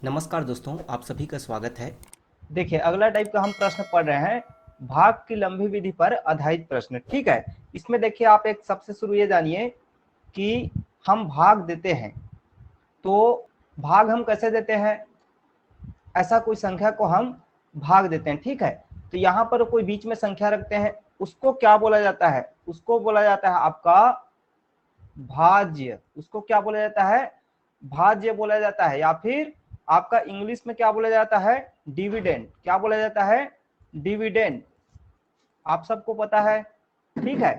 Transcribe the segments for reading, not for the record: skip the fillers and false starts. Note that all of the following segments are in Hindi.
नमस्कार दोस्तों, आप सभी का स्वागत है। देखिए अगला टाइप का हम प्रश्न पढ़ रहे हैं, भाग की लंबी विधि पर आधारित प्रश्न। ठीक है, इसमें देखिए आप एक सबसे शुरू ये जानिए कि हम भाग देते हैं तो भाग हम कैसे देते हैं। ऐसा कोई संख्या को हम भाग देते हैं। ठीक है, तो यहाँ पर कोई बीच में संख्या रखते हैं, उसको क्या बोला जाता है? उसको बोला जाता है आपका भाज्य। उसको क्या बोला जाता है? भाज्य बोला जाता है, या फिर आपका इंग्लिश में क्या बोला जाता है? डिविडेंड। क्या बोला जाता है? डिविडेंड। आप सबको पता है। ठीक है,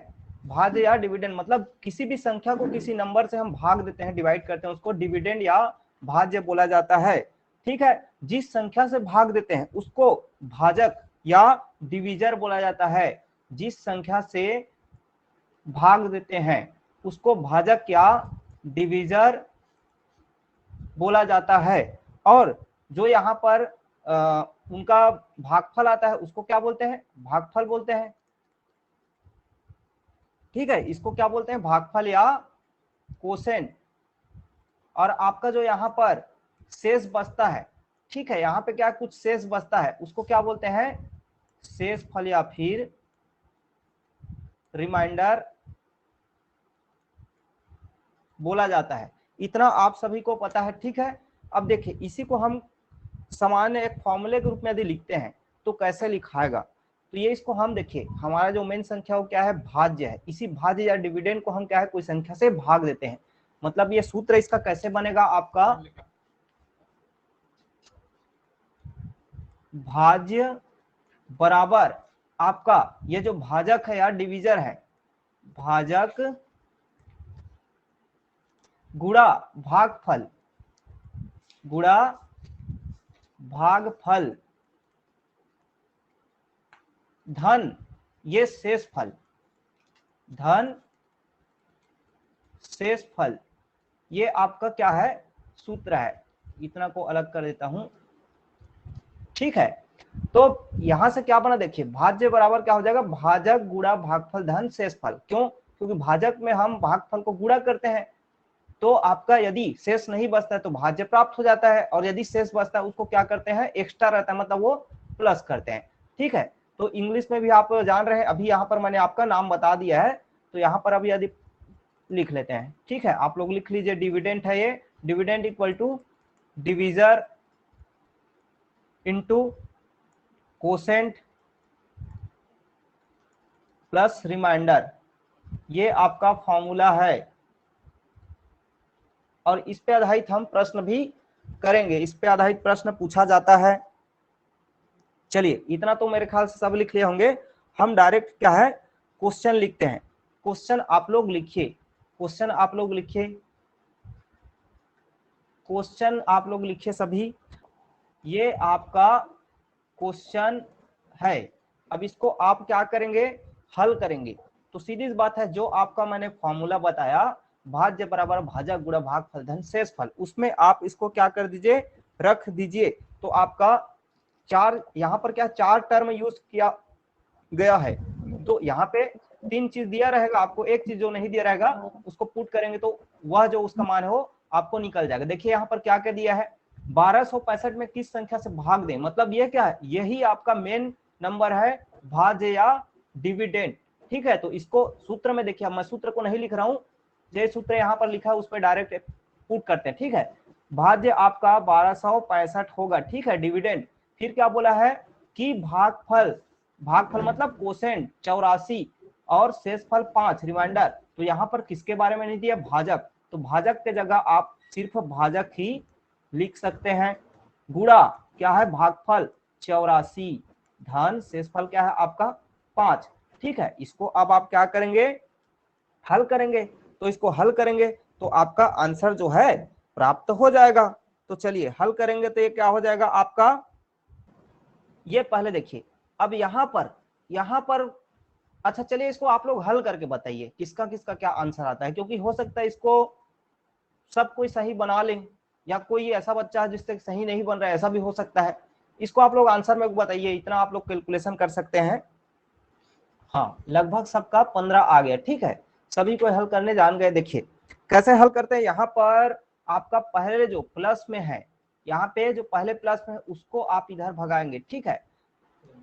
भाज्य या डिविडेंड मतलब किसी भी संख्या को किसी नंबर से हम भाग देते हैं, डिवाइड करते हैं, उसको डिविडेंड या भाज्य बोला जाता है। ठीक है, जिस संख्या से भाग देते हैं उसको भाजक या डिविजर बोला जाता है। जिस संख्या से भाग देते हैं उसको भाजक या डिविजर बोला जाता है। और जो यहाँ पर उनका भागफल आता है उसको क्या बोलते हैं? भागफल बोलते हैं। ठीक है, इसको क्या बोलते हैं? भागफल या कोसेंट। और आपका जो यहाँ पर शेष बचता है, ठीक है, यहाँ पे क्या कुछ शेष बचता है उसको क्या बोलते हैं? शेष फल या फिर रिमाइंडर बोला जाता है। इतना आप सभी को पता है। ठीक है, अब देखिए इसी को हम सामान्य एक फॉर्मूले के रूप में यदि लिखते हैं तो कैसे लिखाएगा। तो ये इसको हम देखिए, हमारा जो मेन संख्या वो क्या है? भाज्य है। इसी भाज्य या डिविडेंड को हम क्या है? कोई संख्या से भाग देते हैं। मतलब ये सूत्र इसका कैसे बनेगा आपका? भाज्य बराबर आपका ये जो भाजक है या डिविजर है, भाजक गुणा भागफल, गुणा भागफल धन ये शेष फल, धन शेष फल। ये आपका क्या है? सूत्र है। इतना को अलग कर देता हूं। ठीक है, तो यहां से क्या बना देखिए, भाज्य बराबर क्या हो जाएगा? भाजक गुणा भागफल धन शेष फल। क्यों? क्योंकि भाजक में हम भागफल को गुणा करते हैं, तो आपका यदि शेष नहीं बचता है तो भाज्य प्राप्त हो जाता है, और यदि शेष बचता है उसको क्या करते हैं? एक्स्ट्रा रहता है, मतलब वो प्लस करते हैं। ठीक है, तो इंग्लिश में भी आप जान रहे हैं। अभी यहाँ पर मैंने आपका नाम बता दिया है, तो यहाँ पर अभी यदि लिख लेते हैं। ठीक है, आप लोग लिख लीजिए, डिविडेंड है ये। Dividend equal to divisor into quotient plus remainder. ये आपका फॉर्मूला है, और इस पे आधारित हम प्रश्न भी करेंगे। इस पे आधारित प्रश्न पूछा जाता है। चलिए, इतना तो मेरे ख्याल से सब लिख लिए होंगे। हम डायरेक्ट क्या है? क्वेश्चन लिखते हैं। क्वेश्चन आप लोग लिखिए, क्वेश्चन आप लोग लिखिए, क्वेश्चन आप लोग लिखिए सभी। ये आपका क्वेश्चन है। अब इसको आप क्या करेंगे? हल करेंगे। तो सीधी सी बात है, जो आपका मैंने फॉर्मूला बताया, भाज्य बराबर भाजक गुणा भागफल धन शेष फल, उसमें आप इसको क्या कर दीजिए? रख दीजिए। तो आपका चार, यहाँ पर क्या चार टर्म यूज किया गया है, तो यहाँ पे तीन चीज दिया रहेगा आपको, एक चीज जो नहीं दिया रहेगा उसको पुट करेंगे तो वह जो उसका मान हो आपको निकल जाएगा। देखिए यहाँ पर क्या क्या दिया है? 1265 में किस संख्या से भाग दें, मतलब ये क्या है? यही आपका मेन नंबर है, भाज्य या डिविडेंड। ठीक है, तो इसको सूत्र में देखिए, मैं सूत्र को नहीं लिख रहा हूं, जो सूत्र यहाँ पर लिखा है उस पर डायरेक्ट पुट करते हैं। ठीक है, भाज्य आपका 1265 होगा। ठीक है, डिविडेंड फिर क्या बोला है कि भागफल, भागफल मतलब कोसेंट 84, और शेषफल 5 रिमाइंडर। तो यहाँ पर किसके बारे में नहीं दिया? भाजक। तो भाजक के जगह आप सिर्फ भाजक ही लिख सकते हैं। गुणा क्या है? भागफल 84 धन शेषफल क्या है आपका? 5। ठीक है, इसको अब आप क्या करेंगे? हल करेंगे। तो इसको हल करेंगे तो आपका आंसर जो है प्राप्त हो जाएगा। तो चलिए हल करेंगे तो ये क्या हो जाएगा आपका? ये पहले देखिए, अब यहाँ पर अच्छा चलिए इसको आप लोग हल करके बताइए किसका किसका क्या आंसर आता है, क्योंकि हो सकता है इसको सब कोई सही बना ले, या कोई ऐसा बच्चा है जिससे सही नहीं बन रहा है, ऐसा भी हो सकता है। इसको आप लोग आंसर में बताइए, इतना आप लोग कैलकुलेशन कर सकते हैं। हाँ, लगभग सबका 15 आ गया। ठीक है, सभी को हल करने जान गए। देखिए कैसे हल करते हैं। यहाँ पर आपका पहले जो प्लस में है, यहाँ पे जो पहले प्लस में है उसको आप इधर भगाएंगे, ठीक है।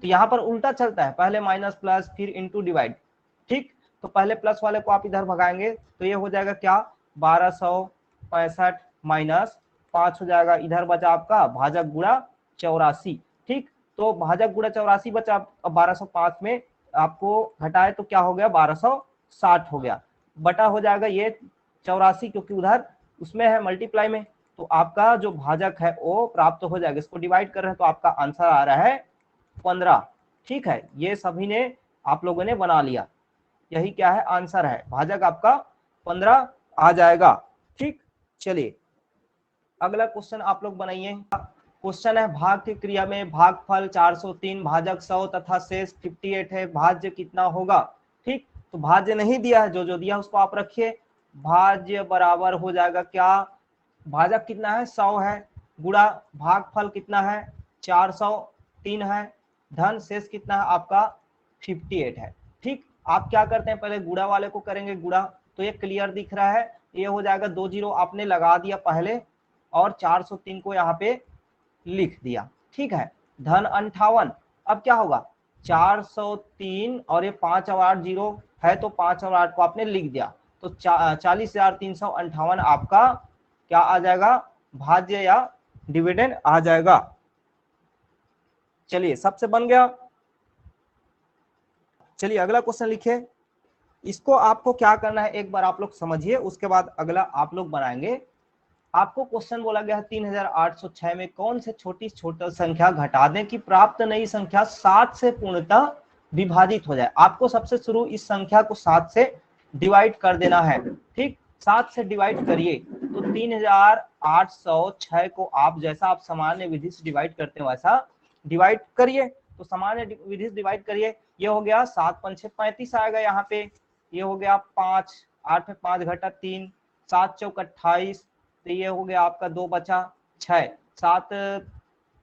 तो यहाँ पर उल्टा चलता है, पहले माइनस प्लस फिर इंटू डिवाइड, ठीक। तो पहले प्लस वाले को आप इधर भगाएंगे तो ये हो जाएगा क्या, 1265 माइनस 5 हो जाएगा, इधर बचा आपका भाजक गुणा 84, ठीक। तो भाजक गुणा 84 बचा, अब 1205 में आपको घटाए तो क्या हो गया, 1260 हो गया, बटा हो जाएगा ये 84 क्योंकि उधर उसमें है मल्टीप्लाई में, तो आपका जो भाजक है वो प्राप्त हो जाएगा। इसको डिवाइड कर रहे हैं तो आपका आंसर आ रहा है 15, ठीक है। ये सभी ने आप लोगों ने बना लिया, यही क्या है आंसर है, भाजक आपका 15 आ जाएगा, ठीक। चलिए अगला क्वेश्चन आप लोग बनाइए। क्वेश्चन है भाग की क्रिया में भागफल 403, भाजक 100 तथा शेष 58 है, भाज्य कितना होगा, ठीक। तो भाज्य नहीं दिया है, जो दिया उसको आप रखिए। भाज्य बराबर हो जाएगा क्या, भाजक कितना है 100 है, गुणा भागफल कितना है 403 है, धन शेष कितना है आपका 58 है, ठीक। आप क्या करते हैं, पहले गुणा वाले को करेंगे गुणा, तो ये क्लियर दिख रहा है, ये हो जाएगा 2 जीरो आपने लगा दिया पहले और 403 को यहाँ पे लिख दिया, ठीक है। धन 58, अब क्या होगा 403 और ये 5 और 8 जीरो है तो 5 और 8 को आपने लिख दिया, तो 40,358 आपका क्या आ जाएगा, भाज्य या डिविडेंड आ जाएगा। चलिए सबसे बन गया। चलिए अगला क्वेश्चन लिखिए, इसको आपको क्या करना है एक बार आप लोग समझिए, उसके बाद अगला आप लोग बनाएंगे। आपको क्वेश्चन बोला गया है 3806 में कौन से छोटी संख्या घटा दें कि प्राप्त नई संख्या 7 से पूर्णतः विभाजित हो जाए। आपको सबसे शुरू इस संख्या को 7 से डिवाइड कर देना है, ठीक। 7 से डिवाइड करिए तो 3806 को आप जैसा आप सामान्य विधि से डिवाइड करते हैं वैसा डिवाइड करिए, तो सामान्य विधि से डिवाइड करिए, ये हो गया 7 पंचे 35 आएगा यहाँ पे, ये हो गया 5, 8 में 5 घटा 3, 7 चौक 28, तो ये हो गया आपका 2 बचा 6, 7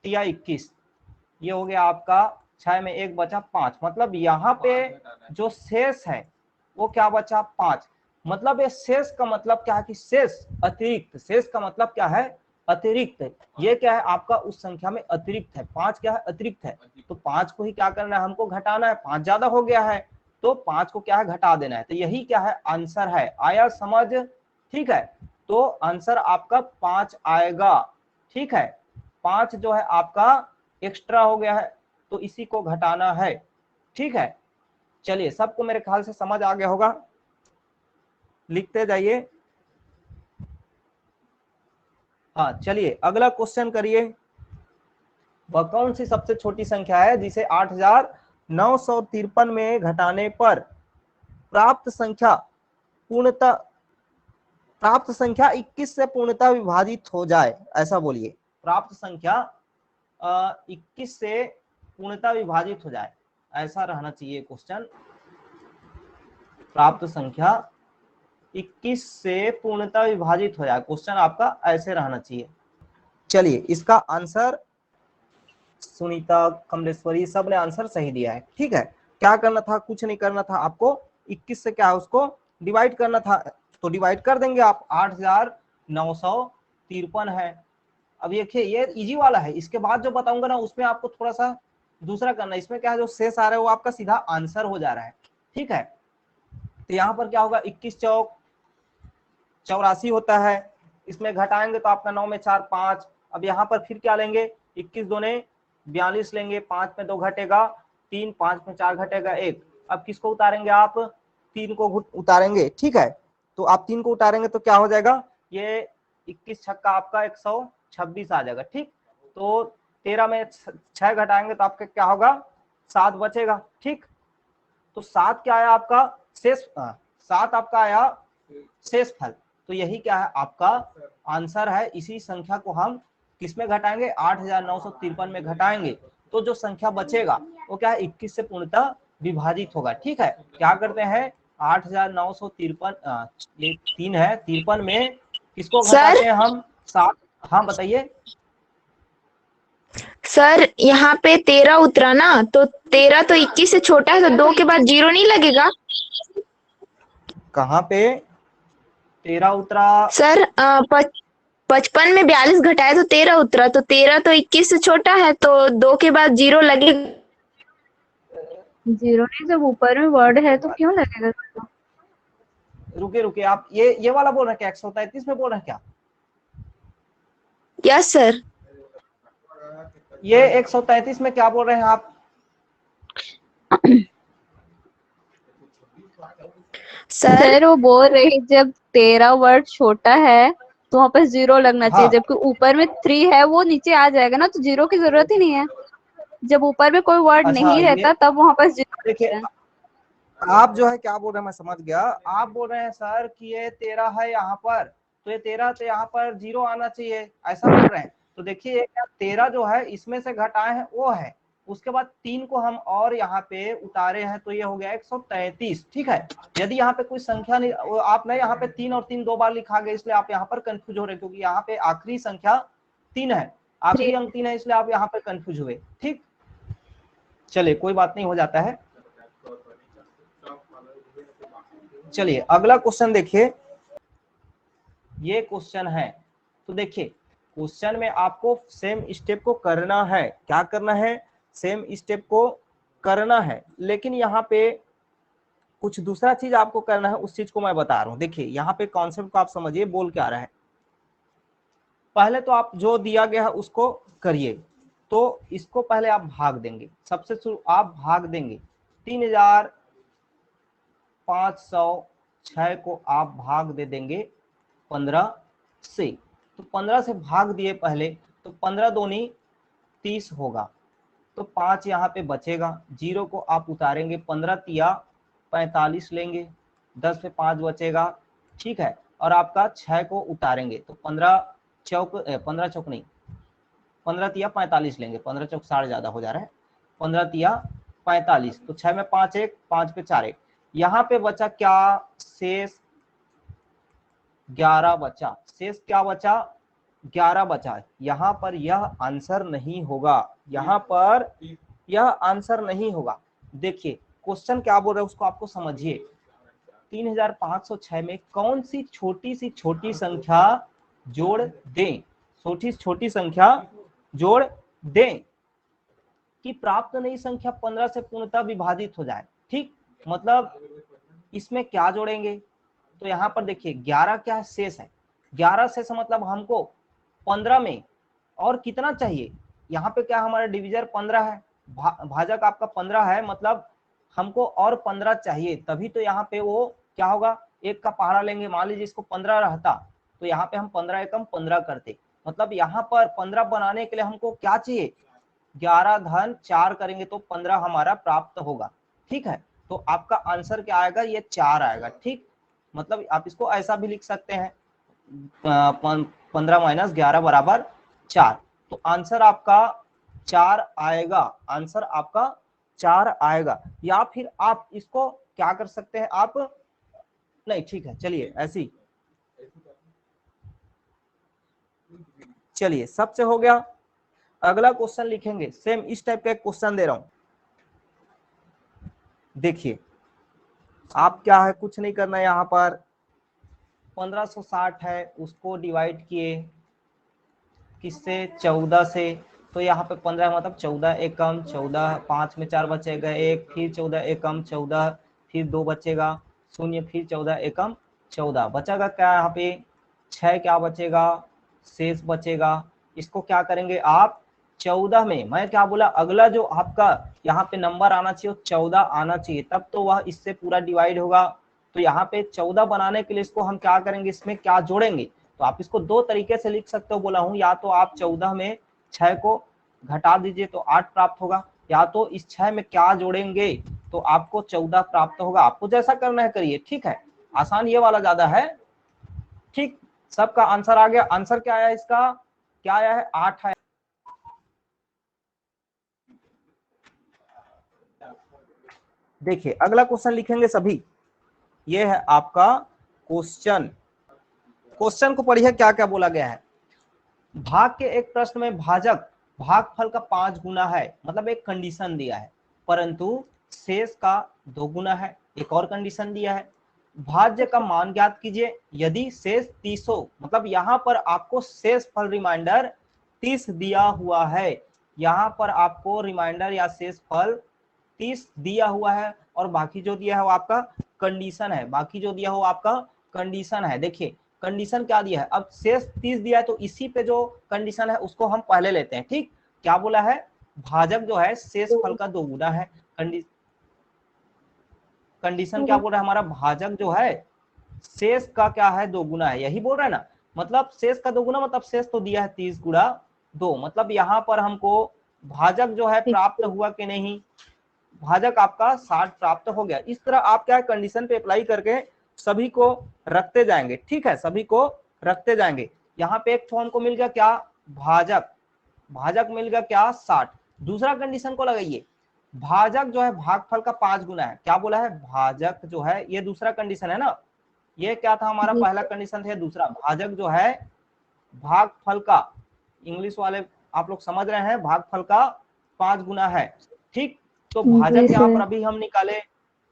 तिया 21, ये हो गया आपका 6 में 1 बचा 5, मतलब यहाँ पे जो शेष है वो क्या बचा 5, मतलब ये शेष का मतलब क्या है कि शेष अतिरिक्त, शेष का मतलब क्या है अतिरिक्त, ये क्या है आपका उस संख्या में अतिरिक्त है, 5 क्या है अतिरिक्त है, तो 5 को ही क्या करना है हमको घटाना है, 5 ज्यादा हो गया है तो 5 को क्या है घटा देना है, तो यही क्या है आंसर है, आया समझ, ठीक है। तो आंसर आपका 5 आएगा, ठीक है। 5 जो है आपका एक्स्ट्रा हो गया है तो इसी को घटाना है, ठीक है। चलिए सबको मेरे ख्याल से समझ आ गया होगा, लिखते जाइए। हाँ चलिए अगला क्वेश्चन करिए, वह कौन सी सबसे छोटी संख्या है जिसे 8953 में घटाने पर प्राप्त संख्या 21 से पूर्णतः विभाजित हो जाए, ऐसा बोलिए। प्राप्त संख्या 21 से पूर्णतः विभाजित हो जाए, ऐसा रहना चाहिए क्वेश्चन। प्राप्त संख्या 21 से पूर्णतः विभाजित हो जाए, क्वेश्चन आपका ऐसे रहना चाहिए। चलिए इसका आंसर सुनीता, कमलेश्वरी सब ने आंसर सही दिया है, ठीक है। क्या करना था, कुछ नहीं करना था, आपको 21 से क्या है उसको डिवाइड करना था, तो डिवाइड कर देंगे आप, 8953 है। अब देखिए ये इजी वाला है, इसके बाद जो बताऊंगा ना उसमें आपको थोड़ा सा दूसरा करना है, इसमें क्या है जो शेष आ रहा है वो आपका सीधा आंसर हो जा रहा है, ठीक है। तो यहाँ पर क्या होगा 21 चौक 84 होता है, इसमें घटाएंगे तो आपका 9 में 4 5, अब यहाँ पर फिर क्या लेंगे 21 दूने 42 लेंगे, 5 में 2 घटेगा 3, 5 में 4 घटेगा 1, अब किसको उतारेंगे आप 3 को उतारेंगे, ठीक है। तो आप 3 को उतारेंगे तो क्या हो जाएगा, ये 21 छक्का आपका 126 आ जाएगा, ठीक। तो 13 में 6 घटाएंगे तो आपका क्या होगा 7 बचेगा, ठीक। तो 7 क्या आया आपका शेष, 7 आपका आया शेष फल, तो यही क्या है आपका आंसर है। इसी संख्या को हम किसमें घटाएंगे 8953 में घटाएंगे, तो जो संख्या बचेगा वो क्या है 21 से पूर्णतः विभाजित होगा, ठीक है। क्या करते हैं 8953, ये 3 है 53 में किसको घटाते हैं हम 7, हाँ बताइए सर। यहाँ पे 13 उतरा ना, तो 13 तो 21 से छोटा है, तो 2 के बाद 0 नहीं लगेगा कहाँ पे 13 उतरा सर। 55 में 42 घटाए तो 13 उतरा, तो 13 तो 21 से छोटा है, तो 2 के बाद 0 लगेगा। जीरो नहीं, जब ऊपर में वर्ड है तो क्यों लगेगा? रुके रुके, आप ये वाला बोल रहे हैं क्या? 133 में बोल रहे हैं क्या? Yes sir. ये 133 में क्या बोल रहे हैं आप? सर वो बोल रही जब 13 वर्ड छोटा है तो वहां पर 0 लगना चाहिए, हाँ। जबकि ऊपर में 3 है वो नीचे आ जाएगा ना, तो 0 की जरूरत ही नहीं है। जब ऊपर में कोई वर्ड अच्छा, नहीं रहता तब वहां पर 0 देखिए, लगता है। आप जो है क्या बोल रहे हैं मैं समझ गया। आप बोल रहे हैं सर कि ये 13 है यहाँ पर, तो ये 13 तो यहाँ पर 0 आना चाहिए, ऐसा बोल रहे हैं। तो देखिए 13 जो है इसमें से घटाए हैं वो है, उसके बाद 3 को हम और यहाँ पे उतारे हैं तो ये हो गया 133। ठीक है, यदि यहाँ पे कोई संख्या नहीं, आपने यहाँ पे 3 और 3 दो बार लिखा गया, इसलिए आप यहाँ पर कंफ्यूज हो रहे, क्योंकि यहाँ पे आखिरी संख्या 3 है, आखिरी अंक 3 है, इसलिए आप यहाँ पे कंफ्यूज हुए। ठीक, चलिए कोई बात नहीं, हो जाता है। चलिए अगला क्वेश्चन देखिए, ये क्वेश्चन है, तो देखिए क्वेश्चन में आपको सेम स्टेप को करना है। क्या करना है? सेम स्टेप को करना है, लेकिन यहाँ पे कुछ दूसरा चीज आपको करना है, उस चीज को मैं बता रहा हूं। देखिए यहाँ पे कॉन्सेप्ट को आप समझिए, बोल क्या रहा है। पहले तो आप जो दिया गया है उसको करिए, तो इसको पहले आप भाग देंगे, सबसे शुरू आप भाग देंगे 3506 को आप भाग दे देंगे 15 से। तो 15 से भाग दिए पहले, तो 15 दूनी 30 होगा, तो 5 यहाँ पे बचेगा, 0 को आप उतारेंगे, 15 तिया 45 लेंगे, 10 पे 5 बचेगा। ठीक है, और आपका 6 को उतारेंगे, तो 15 चौक 15 चौक नहीं, 15 तिया 45 लेंगे, 15 चौक 60 ज्यादा हो जा रहा है, 15 तिया 45, तो 6 में 5 1, 5 पे 4 1, यहाँ पे बचा क्या? शेष 11 बचा। शेष क्या बचा? 11 बचा। यहाँ पर यह आंसर नहीं होगा, यहाँ पर यह आंसर नहीं होगा। देखिए क्वेश्चन क्या बोल रहे हैं उसको आपको समझिए। 3506 में कौन सी छोटी संख्या जोड़ दें, छोटी संख्या जोड़ दें कि प्राप्त नई संख्या 15 से पूर्णतः विभाजित हो जाए। ठीक, मतलब इसमें क्या जोड़ेंगे? तो यहाँ पर देखिए 11 क्या शेष है, 11 शेष मतलब हमको 15 में और कितना चाहिए? यहाँ पे क्या हमारा डिविजर 15 है, भाजक आपका 15 है, मतलब हमको और 15 चाहिए, तभी तो यहाँ पे वो क्या होगा, एक का पहाड़ा लेंगे। मान लीजिए इसको 15 रहता, तो यहाँ पे हम 15 एकम 15 करते, मतलब यहाँ पर 15 बनाने के लिए हमको क्या चाहिए? 11 धन 4 करेंगे तो 15 हमारा प्राप्त होगा। ठीक है, तो आपका आंसर क्या आएगा? ये 4 आएगा। ठीक, मतलब आप इसको ऐसा भी लिख सकते हैं, 15 माइनस 11 बराबर 4, तो आंसर आपका 4 आएगा, आंसर आपका 4 आएगा। या फिर आप इसको क्या कर सकते हैं, आप नहीं, ठीक है चलिए ऐसी, चलिए सबसे हो गया। अगला क्वेश्चन लिखेंगे, सेम इस टाइप का एक क्वेश्चन दे रहा हूं। देखिए आप क्या है, कुछ नहीं करना है, यहाँ पर 1560 है, उसको डिवाइड किए किससे? 14 से, तो यहाँ पे 15 मतलब 14 एकम 14, 5 में 4 बचेगा 1, फिर 14 एकम 14, फिर 2 बचेगा 0, फिर 14 एकम 14, बचेगा क्या यहाँ पे? 6 क्या बचेगा? शेष बचेगा। इसको क्या करेंगे आप? 14 में, मैं क्या बोला, अगला जो आपका यहाँ पे नंबर आना चाहिए वो 14 आना चाहिए, तब तो वह इससे पूरा डिवाइड होगा। तो यहाँ पे 14 बनाने के लिए इसको हम क्या करेंगे, इसमें क्या जोड़ेंगे? तो आप इसको दो तरीके से लिख सकते हो, बोला हूं, या तो आप 14 में 6 को घटा दीजिए तो 8 प्राप्त होगा, या तो इस 6 में क्या जोड़ेंगे तो आपको 14 प्राप्त होगा। आपको जैसा करना है करिए, ठीक है, आसान ये वाला ज्यादा है। ठीक, सबका आंसर आ गया। आंसर क्या आया इसका? क्या आया है? 8 है। देखिए अगला क्वेश्चन लिखेंगे सभी, ये है आपका क्वेश्चन। क्वेश्चन को पढ़िए क्या क्या बोला गया है। भाग के एक प्रश्न में भाजक भागफल का 5 गुना है, मतलब एक कंडीशन दिया है, परंतु शेष का 2 गुना है, एक और कंडीशन दिया है। भाज्य का मान ज्ञात कीजिए। यदि शेष 30 हो, मतलब यहाँ पर आपको शेष फल रिमाइंडर 30 दिया हुआ है, यहाँ पर आपको रिमाइंडर या शेष फल 30 दिया हुआ है, और बाकी जो दिया है वो आपका कंडीशन है, बाकी जो दिया हो आपका कंडीशन है। देखिए कंडीशन क्या दिया है, अब शेष 30 दिया है तो इसी पे जो कंडीशन है उसको हम पहले लेते हैं। ठीक, क्या बोला है, भाजक जो है शेष फल का 2 गुना है। कंडीशन क्या बोल रहा है हमारा, भाजक जो है शेष का क्या है 2 गुना है, यही बोल रहा है ना। मतलब शेष का 2 गुना, मतलब शेष तो दिया है 30 गुणा 2, मतलब यहाँ पर हमको भाजक जो है प्राप्त हुआ कि नहीं, भाजक आपका 60 प्राप्त हो गया। इस तरह आप क्या कंडीशन पे अप्लाई करके सभी को रखते जाएंगे। ठीक है, सभी को रखते जाएंगे। यहाँ पे एक फॉर्म को मिल गया क्या, भाजक, भाजक मिल गया क्या 60। दूसरा कंडीशन को लगाइए, भाजक जो है भागफल का 5 गुना है। क्या बोला है, भाजक जो है, ये दूसरा कंडीशन है ना, ये क्या था हमारा पहला कंडीशन था, दूसरा भाजक जो है भागफल का, इंग्लिश वाले आप लोग समझ रहे हैं, भागफल का 5 गुना है। ठीक, तो भाजक यहाँ पर अभी हम निकाले,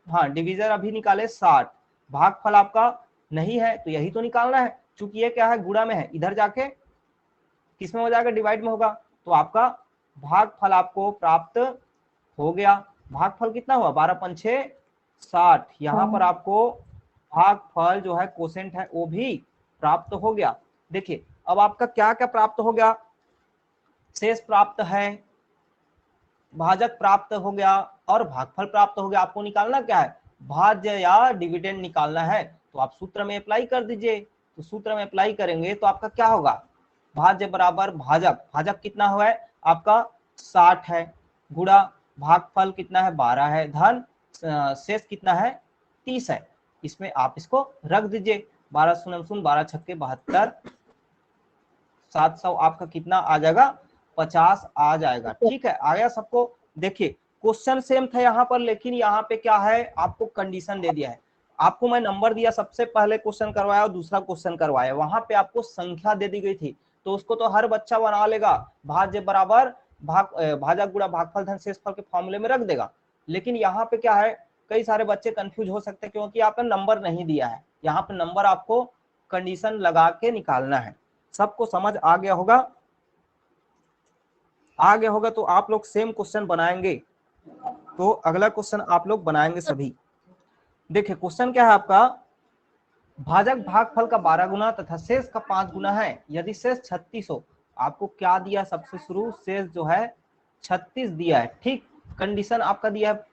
हाँ डिवीजर अभी निकाले 60, भागफल आपका नहीं है तो यही तो निकालना है। चूंकि ये क्या है गुणा में है, इधर जाके किसमें हो जाएगा, डिवाइड में होगा, तो आपका भागफल आपको प्राप्त हो गया। भागफल कितना हुआ, 12 पंछे 60। यहाँ पर आपको भागफल जो है कोसेंट है वो भी प्राप्त हो गया। देखिए अब आपका क्या क्या प्राप्त हो गया, शेष प्राप्त है, भाजक प्राप्त हो गया और भागफल प्राप्त हो गया। आपको निकालना क्या है, भाज्य या डिविडेंड निकालना है, तो आप सूत्र में अप्लाई कर दीजिए। तो सूत्र में अप्लाई करेंगे तो आपका क्या होगा, भाज्य बराबर भाजक, भाजक कितना हुआ है आपका 60 है, गुणा भागफल कितना है 12 है, धन शेष कितना है 30 है। इसमें आप इसको रख दीजिए, 12 शून्य शून्य 12 छक्के 72, 700 आपका कितना आ जाएगा 50 आ जाएगा। ठीक है, आ गया सबको। देखिए क्वेश्चन सेम था यहाँ पर, लेकिन यहाँ पे क्या है आपको कंडीशन दे दिया है। आपको मैं नंबर दिया, सबसे पहले क्वेश्चन करवाया और दूसरा क्वेश्चन करवाया, वहां पे आपको संख्या दे दी गई थी, तो उसको तो हर बच्चा बना लेगा, भाज्य बराबर भाजक गुणा भागफल धन शेषफल के फॉर्मूले में रख देगा। लेकिन यहाँ पे क्या है, कई सारे बच्चे कंफ्यूज हो सकते हैं क्योंकि आपने नंबर नहीं दिया है। यहाँ पे नंबर आपको कंडीशन लगा के निकालना है। सबको समझ आ गया होगा, आ गया होगा तो आप लोग सेम क्वेश्चन बनाएंगे। तो अगला क्वेश्चन आप लोग बनाएंगे सभी। देखिए क्वेश्चन क्या है आपका, भाजक भागफल का 12 गुना तथा शेष का 5 गुना है, यदि शेष 36 हो। आपको क्या दिया, सबसे शुरू शेष जो है 36 दिया है। ठीक, कंडीशन आपका दिया है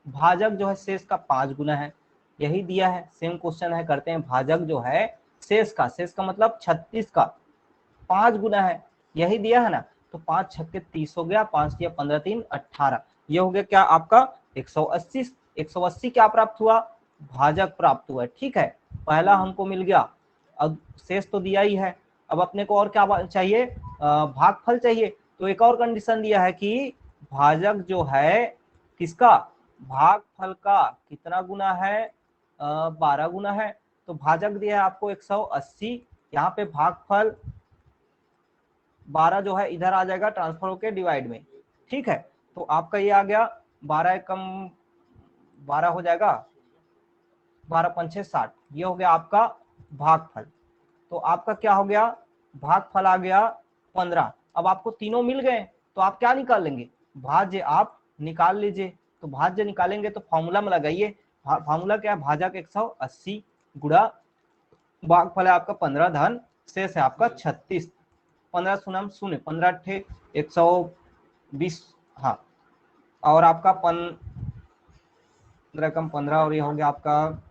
भाजक जो है शेष का 5 गुना है, यही दिया है। सेम क्वेश्चन है, करते हैं। भाजक जो है शेष का मतलब 36 का 5 गुना है, यही दिया है ना। तो 5 छक्के 30 हो गया, 5 या 15 3 18, ये हो गया क्या आपका 180। 180 क्या प्राप्त हुआ, भाजक प्राप्त हुआ। ठीक है, पहला हमको मिल गया। अब शेष तो दिया ही है, अब अपने को और क्या चाहिए, भागफल चाहिए। तो एक और कंडीशन दिया है कि भाजक जो है किसका, भागफल का कितना गुना है, 12 गुना है। तो भाजक दिया है आपको 180, यहाँ पे भागफल 12 जो है इधर आ जाएगा ट्रांसफर होके डिवाइड में। ठीक है, तो आपका ये आ गया 12 कम 12 हो जाएगा, 12 पंचे 60, ये हो गया आपका भागफल। तो आपका क्या हो गया, भागफल आ गया 15। अब आपको तीनों मिल गए तो आप क्या निकाल लेंगे, भाज्य आप निकाल लीजिए। तो भाज्य निकालेंगे तो फॉर्मूला में लगाइए, फॉर्मूला क्या है, भाजक 180 गुणा भागफल है आपका 15 धन शेष है आपका 36, 15 शून्य शून्य 15 अट्ठे 120, हाँ, और आपका 15 कम 15 और ये हो गया आपका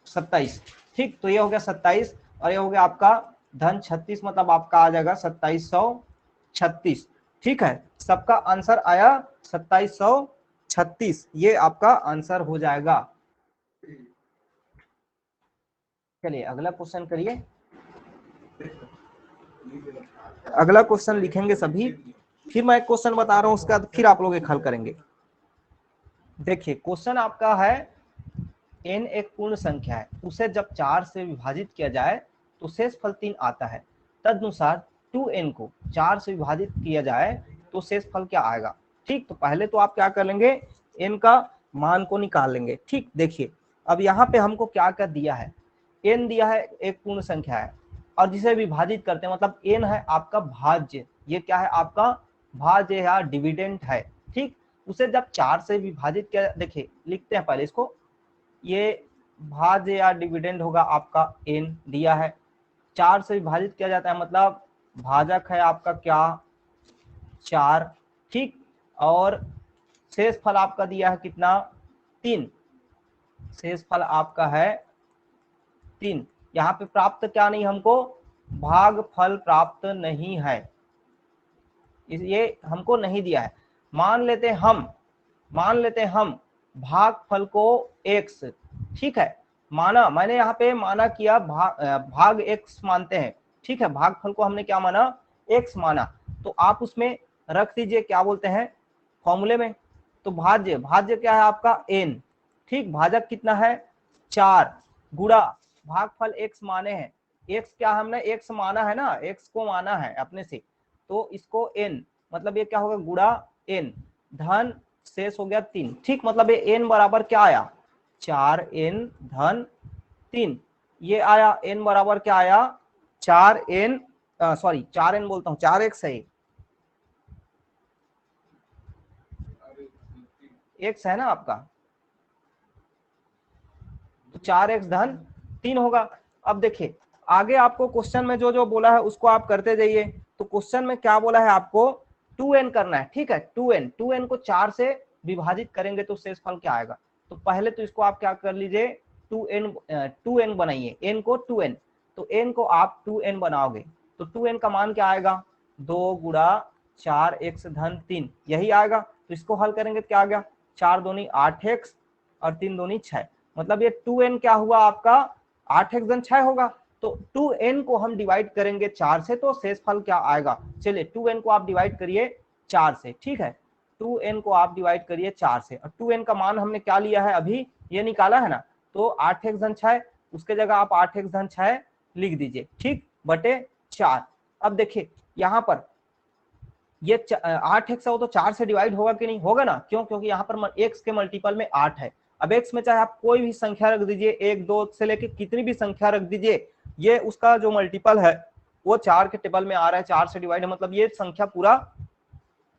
27। ठीक, तो ये हो गया 27 और ये हो गया आपका धन 36, मतलब आपका आ जाएगा 2736। ठीक है, सबका आंसर आया 2736, ये आपका आंसर हो जाएगा। चलिए अगला क्वेश्चन करिए। अगला क्वेश्चन लिखेंगे सभी, फिर मैं एक क्वेश्चन बता रहा हूं, उसके बाद फिर आप लोग एक हल करेंगे। देखिए क्वेश्चन आपका है, n एक पूर्ण संख्या है, उसे जब 4 से विभाजित किया जाए तो शेषफल 3 आता है। तदनुसार 2n को 4 से विभाजित किया जाए तो शेषफल क्या आएगा। ठीक, तो पहले तो आप क्या कर लेंगे, n का मान को निकाल लेंगे। ठीक, देखिए अब यहाँ पे हमको क्या कर दिया है, n दिया है, एक पूर्ण संख्या है और जिसे विभाजित करते हैं, मतलब n है आपका भाज्य, ये क्या है आपका भाज्य या डिविडेंड है। ठीक, उसे जब 4 से विभाजित किया, देखिए लिखते हैं पहले इसको, ये भाज्य या डिविडेंड होगा आपका n दिया है, 4 से विभाजित किया जाता है, मतलब भाजक है आपका क्या 4। ठीक, और शेष फल आपका दिया है कितना 3, शेष फल आपका है 3। यहाँ पे प्राप्त क्या नहीं, हमको भाग फल प्राप्त नहीं है, ये हमको नहीं दिया है। मान लेते हम भाग फल को x, ठीक है, माना, मैंने यहाँ पे माना किया भाग x मानते हैं, ठीक है, भाग फल को हमने क्या माना x माना, तो आप उसमें रख दीजिए क्या बोलते हैं फॉर्मूले में, तो भाज्य क्या है आपका n, ठीक, भाजक कितना है 4 गुणा भागफल x माने हैं, x क्या हमने x माना है ना, x को माना है अपने से, तो इसको n, मतलब ये क्या होगा गुणा n, धन शेष हो गया 3। ठीक, मतलब ये n बराबर क्या आया 4n धन 3, ये आया n बराबर क्या आया 4n, सॉरी 4n बोलता हूँ 4x है, x है ना आपका, तो 4x धन 3 होगा। अब देखिए आगे आपको क्वेश्चन में जो जो बोला है उसको आप करते जाइए, तो क्वेश्चन में क्या बोला है आपको 2n करना है, ठीक है, 2n को 4 से विभाजित करेंगे तो शेष फल क्या आएगा, तो पहले तो इसको आप क्या कर लीजिए 2n बनाइए, n को 2n, तो n को आप 2n बनाओगे तो 2n का मान क्या आएगा 2 गुणा 4x धन 3, यही आएगा। तो इसको हल करेंगे तो क्या आ गया 4 दूनी 8x और 3 दूनी 6, मतलब ये 2n क्या हुआ आपका 8x धन 6 होगा, तो 2n को हम डिवाइड करेंगे 4 से तो शेष फल क्या आएगा, चलिए 2n को आप डिवाइड करिए 4 से, ठीक है, 2n को आप डिवाइड करिए 4 से, और 2n का मान हमने क्या लिया है अभी ये निकाला है ना, तो 8x धन 6, उसके जगह आप 8x धन 6 लिख दीजिए, ठीक, बटे 4। अब देखिए यहाँ पर ये 8x है वो तो 4 से डिवाइड होगा कि नहीं, होगा ना, क्यों, क्योंकि यहाँ पर x के मल्टीपल में 8 है। अब x में चाहे आप कोई भी संख्या रख दीजिए, 1 2 से लेके कितनी भी संख्या रख दीजिए, ये उसका जो मल्टीपल है वो 4 के टेबल में आ रहा है, 4 से डिवाइड है, मतलब ये संख्या पूरा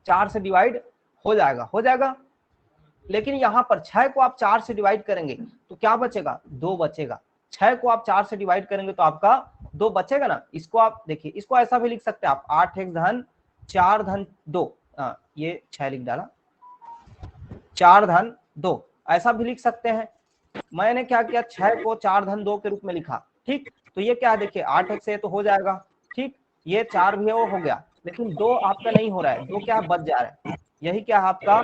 4 से डिवाइड हो जाएगा। लेकिन यहाँ पर 6 को आप 4 से डिवाइड करेंगे तो क्या बचेगा 2 बचेगा, 6 को आप 4 से डिवाइड करेंगे तो आपका 2 बचेगा ना। इसको आप देखिए, इसको ऐसा भी लिख सकते हैं आप 8x धन 4 धन 2, ये 6 लिख डाला, 4 धन 2 ऐसा भी लिख सकते हैं। मैंने क्या किया 6 को 4 धन 2 के रूप में लिखा, ठीक, तो ये क्या है देखिए 8x से तो हो जाएगा, ठीक, ये 4 भी है वो हो गया, लेकिन 2 आपका नहीं हो रहा है, 2 क्या है बच जा रहा है, यही क्या है आपका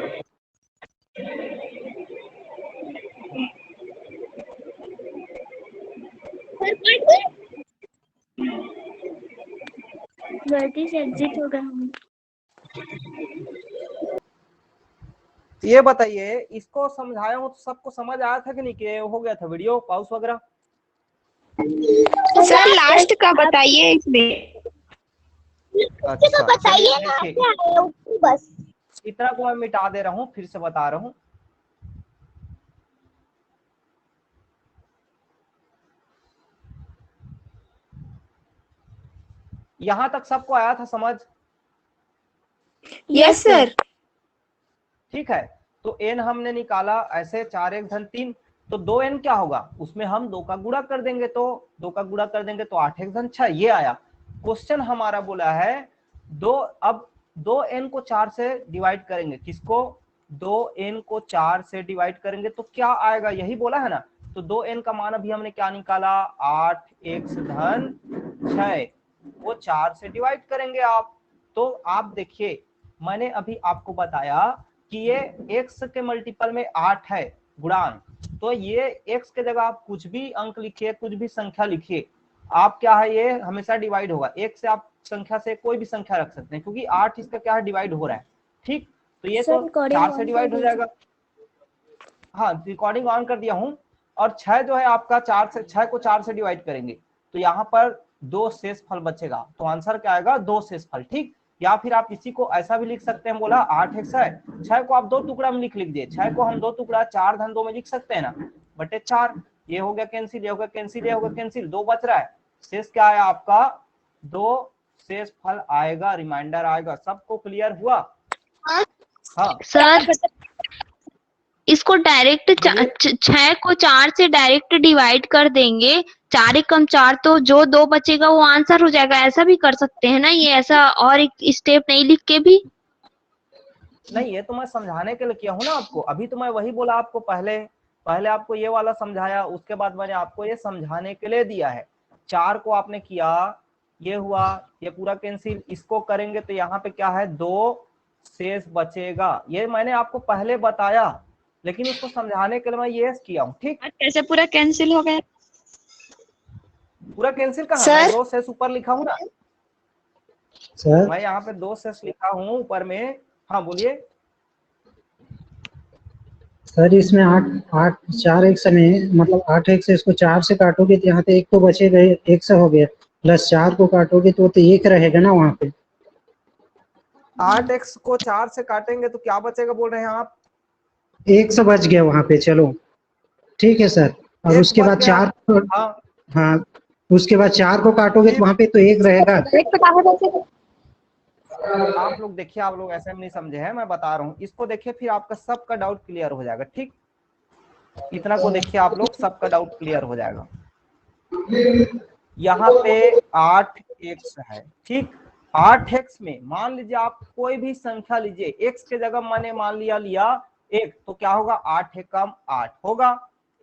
गलती से एग्जिट हो गया हूँ। ये बताइए, इसको समझाया हूँ तो सबको समझ आया था कि नहीं, कि हो गया था वीडियो पॉज वगैरह। सर लास्ट का बताइए इसमें। अच्छा बताइए चलिए ना, देखिए, क्या है वो बस। इतना को मैं मिटा दे रहा हूँ, फिर से बता रहा हूँ। यहां तक सबको आया था समझ? Yes sir. ठीक है, तो n हमने निकाला ऐसे 4x धन 3, तो 2n क्या होगा, उसमें हम 2 का गुणा कर देंगे, तो 2 का गुणा कर देंगे तो 8x धन 6, ये आया। क्वेश्चन हमारा बोला है अब 2n को 4 से डिवाइड करेंगे, किसको 2n को 4 से डिवाइड करेंगे तो क्या आएगा, यही बोला है ना। तो 2n का मान अभी हमने क्या निकाला 8x धन 6, वो 4 से डिवाइड करेंगे आप। तो आप देखिए मैंने अभी आपको बताया कि ये x के मल्टीपल में 8 है गुणांक, तो ये x के जगह आप कुछ भी अंक लिखिए, कुछ भी संख्या लिखिए, आप क्या है ये हमेशा डिवाइड होगा, एक से आप संख्या से कोई भी संख्या रख सकते हैं, क्योंकि 8 इसका क्या है डिवाइड हो रहा है, ठीक, तो ये तो 4 से डिवाइड हो जाएगा। हाँ रिकॉर्डिंग ऑन कर दिया हूँ। और 6 जो है आपका 6 को 4 से डिवाइड करेंगे तो यहाँ पर 2 शेष फल बचेगा, तो आंसर क्या आएगा 2 शेष फल, ठीक। या फिर आप इसी को ऐसा भी लिख सकते हैं, बोला 8x है, 6 को आप 2 टुकड़ा में लिख लीजिए, 6 को हम 2 टुकड़ा 4 धन 2 में लिख सकते हैं ना, बटे 4। ये हो गया कैंसिल, ये हो गया कैंसिल, ये हो गया कैंसिल, 2 बच रहा है। शेष क्या है आपका 2 शेष फल आएगा, रिमाइंडर आएगा। सबको क्लियर हुआ? हाँ सर इसको डायरेक्ट बोलिए। 6 को 4 से डायरेक्ट डिवाइड कर देंगे, 4 एकम 4, तो जो 2 बचेगा वो आंसर हो जाएगा, ऐसा भी कर सकते हैं ना ये, ऐसा और एक स्टेप नहीं लिख के भी? नहीं, ये तो मैं समझाने के लिए किया हूं ना आपको। अभी तो मैं वही बोला आपको, पहले पहले आपको ये वाला समझाया, उसके बाद मैंने आपको ये समझाने के लिए दिया है। 4 को आपने किया, ये हुआ, ये पूरा कैंसिल, इसको करेंगे तो यहाँ पे क्या है 2 शेष बचेगा। ये मैंने आपको पहले बताया, लेकिन उसको समझाने के लिए मैं ये किया हूँ। ठीक, कैसे पूरा कैंसिल हो गया? पूरा कैंसिल कहाँ, सर? मैं 2 शेष ऊपर लिखा हूँ ना सर मैं यहाँ पे 2 शेष लिखा हूँ ऊपर में। हाँ बोलिए। सर इसमें 8 4 एक से नहीं, मतलब 8 एक से इसको 4 से काटोगे तो यहाँ पे 1 तो बचेगा, 1 से हो गया, प्लस 4 को काटोगे तो 1 रहेगा ना वहाँ पे। 8x को 4 से काटेंगे तो क्या बचेगा बोल रहे हैं आप? 1 से बच गया वहाँ पे, चलो ठीक है सर। और एक उसके बच बाद गया। 4, हाँ हाँ उसके बाद 4 को काटोगे तो वहाँ पे तो 1 रहेगा। आप लोग देखिए, आप लोग ऐसे नहीं समझे हैं, मैं बता रहा हूँ। इसको देखिए, फिर आपका सबका डाउट क्लियर हो जाएगा। ठीक, इतना को देखिए आप लोग, सबका डाउट क्लियर हो जाएगा। यहाँ पे 8x है। ठीक, 8x में मान लीजिए आप कोई भी संख्या लीजिए, x के जगह मैंने मान लिया 1, तो क्या होगा 8 एकम 8 होगा।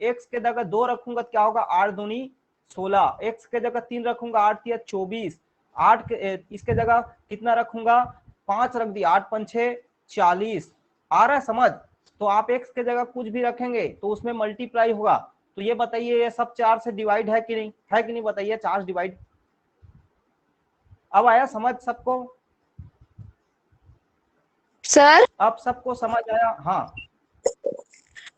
x के जगह 2 रखूंगा तो क्या होगा 8 दूनी 16, x के जगह 3 रखूंगा 8 तिया 24, 8 इसके जगह कितना रखूंगा 5 रख दिया, 8 पंछे 40। आ रहा है समझ? तो आप x के जगह कुछ भी रखेंगे तो उसमें मल्टीप्लाई होगा। तो ये बताइए ये सब 4 से डिवाइड है कि नहीं, है कि नहीं बताइए? 4 डिवाइड। अब आया समझ सबको? सर अब सबको समझ आया? हाँ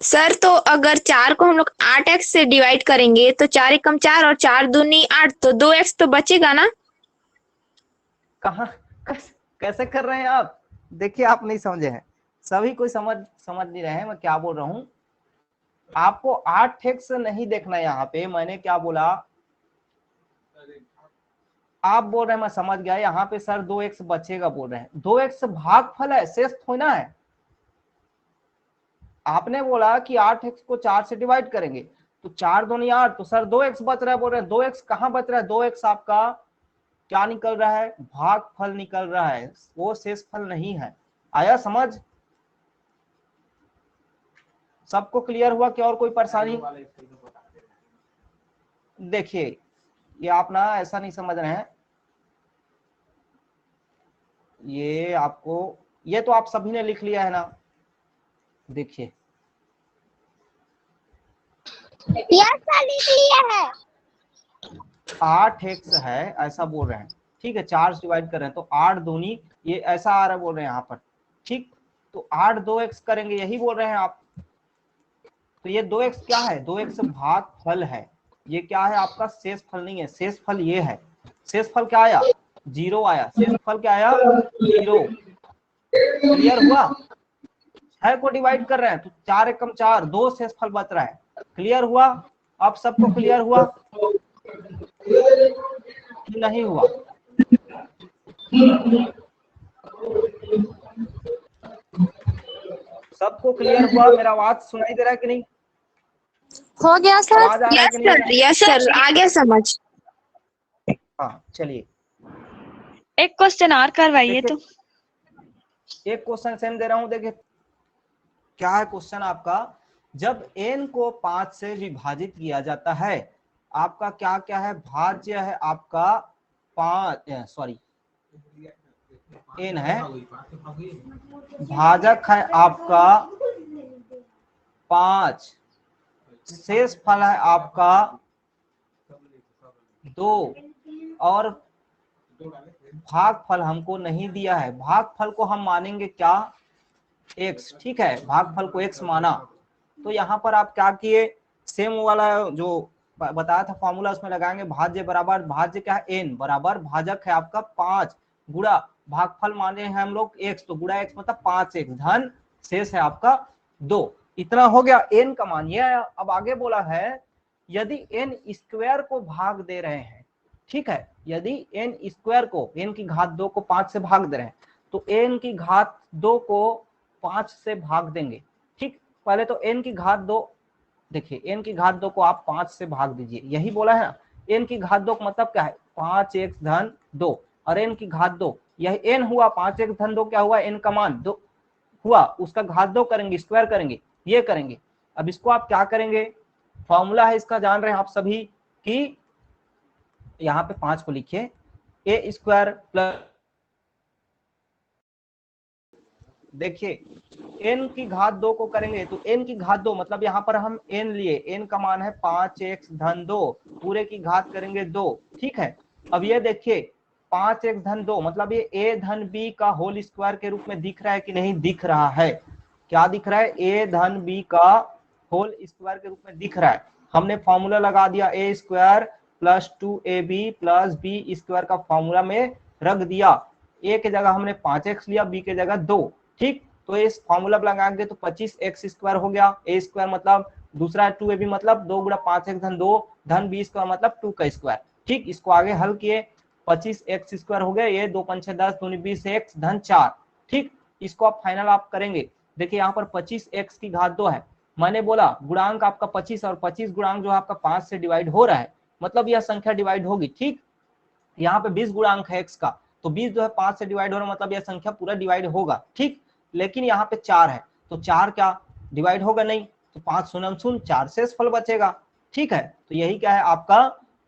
सर तो अगर 4 को हम लोग 8x से डिवाइड करेंगे तो 4 एकम 4 और 4 दूनी 8, तो 2x तो बचेगा ना? कहाँ कैसे कर रहे हैं आप? देखिए आप नहीं समझे हैं, सभी कोई समझ नहीं रहे हैं मैं क्या बोल रहा हूं। आपको 8x नहीं देखना, यहाँ पे मैंने क्या बोला, आप बोल रहे हैं मैं समझ गया, यहाँ पे सर 2x बचेगा बोल रहे हैं। 2x भागफल है, शेष थोड़ी ना है। आपने बोला कि 8x को 4 से डिवाइड करेंगे तो 4 दूनी 8, तो सर 2x बच रहा है बोल रहे हैं। 2x कहाँ बच रहा है? 2x आपका क्या निकल रहा है? भागफल निकल रहा है, वो शेषफल नहीं है। आया समझ? सबको क्लियर हुआ कि और कोई परेशानी? देखिए ये आप ना ऐसा नहीं समझ रहे हैं, ये आपको, ये तो आप सभी ने लिख लिया है ना। देखिए लिख लिया है। 8x है ऐसा बोल रहे हैं, ठीक है, 4 से डिवाइड कर रहे हैं तो 8 दूनी, ये ऐसा आ रहा है बोल रहे हैं यहाँ पर। ठीक, तो 8 2x करेंगे, यही बोल रहे हैं आप। तो ये 2x क्या है? 2x भागफल है। ये क्या है आपका? शेषफल नहीं है, शेषफल ये है। शेषफल क्या आया? 0 आया। शेषफल क्या आया? 0। क्लियर हुआ? 6 को डिवाइड कर रहे हैं तो 4 एकम 4, 2 शेषफल बच रहा है। क्लियर हुआ? अब सबको क्लियर हुआ कि नहीं हुआ? सबको क्लियर हुआ? मेरा आवाज सुनाई दे रहा है कि नहीं? हो गया सर? आवाज आ रहा है कि नहीं? यस सर, आ गया समझ। हाँ चलिए, एक क्वेश्चन और करवाइए तो। एक क्वेश्चन सेम दे रहा हूं। देखिए क्या है क्वेश्चन आपका, जब n को 5 से विभाजित किया जाता है, आपका क्या क्या है? भाज्य है आपका 5, सॉरी n है, भाजक है आपका 5, शेष फल है आपका 2, और भागफल हमको नहीं दिया है। भागफल को हम मानेंगे क्या? x। ठीक है, भागफल को x माना। तो यहाँ पर आप क्या किए, सेम वाला जो बताया था फॉर्मूला उसमें लगाएंगे। भाज्य बराबर, भाज्य क्या है? n बराबर, भाजक है आपका 5 गुणा भागफल माने हैं हम लोग x, तो गुणा x मतलब 5x धन शेष है आपका 2। इतना हो गया, n का मान ये आया। अब आगे बोला है यदि n स्क्वायर को भाग दे रहे हैं, ठीक है, यदि n स्क्वायर को, n की घात 2 को 5 से भाग दे रहे हैं, तो n की घात 2 को 5 से भाग देंगे। ठीक, पहले तो n की घात 2, देखिए n की घात 2 को आप 5 से भाग दीजिए, यही बोला है ना। n की घात 2 का मतलब क्या है, 5x धन 2, और n की घात 2, यही n हुआ, 5x धन 2 क्या हुआ, n का मान 2 हुआ, उसका घात 2 करेंगे, स्क्वायर करेंगे, ये करेंगे। अब इसको आप क्या करेंगे, फॉर्मूला है इसका, जान रहे हैं आप सभी कि यहाँ पे 5 को लिखिए, ए स्क्वायर प्लस, देखिए n की घात 2 को करेंगे तो n की घात 2 मतलब यहाँ पर हम n लिए, n का मान है 5x धन 2, पूरे की घात करेंगे 2, ठीक है। अब ये देखिए 5x धन 2 मतलब ये a धन b का होल स्क्वायर के रूप में दिख रहा है कि नहीं दिख रहा है, क्या दिख रहा है, a धन b का होल स्क्वायर के रूप में दिख रहा है। हमने फॉर्मूला लगा दिया, a square plus 2ab plus b square का फॉर्मूला में रख दिया, a के जगह हमने 5x लिया, b के जगह 2, ठीक। तो इस फॉर्मूला लगाएंगे तो 25x स्क्वायर हो गया, a स्क्वायर मतलब दूसरा 2ab मतलब 2 गुणा 5x धन 2 धन b स्क्वायर मतलब 2 का स्क्वायर, ठीक। इसको आगे हल किए, 25x स्क्वायर हो गया, ये 2 5 6 10 दूनी 20x धन 4, ठीक। इसको आप फाइनल आप करेंगे, देखिए यहाँ पर 25x की घात 2 है, मैंने बोला गुणांक आपका 25 और 25 गुणांक जो है आपका 5 से डिवाइड हो रहा है, मतलब यह संख्या डिवाइड होगी, ठीक। यहाँ पे 20 गुणांक है x का, तो 20 जो है 5 से डिवाइड हो रहा है, मतलब यह संख्या पूरा डिवाइड होगा, ठीक। लेकिन यहाँ पे 4 है, तो 4 क्या डिवाइड होगा नहीं, तो 5 शून्य शून्य, 4 शेष फल बचेगा, ठीक है। तो यही क्या है आपका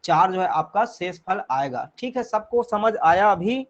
4 जो है आपका शेष फल आएगा, ठीक है। सबको समझ आया अभी?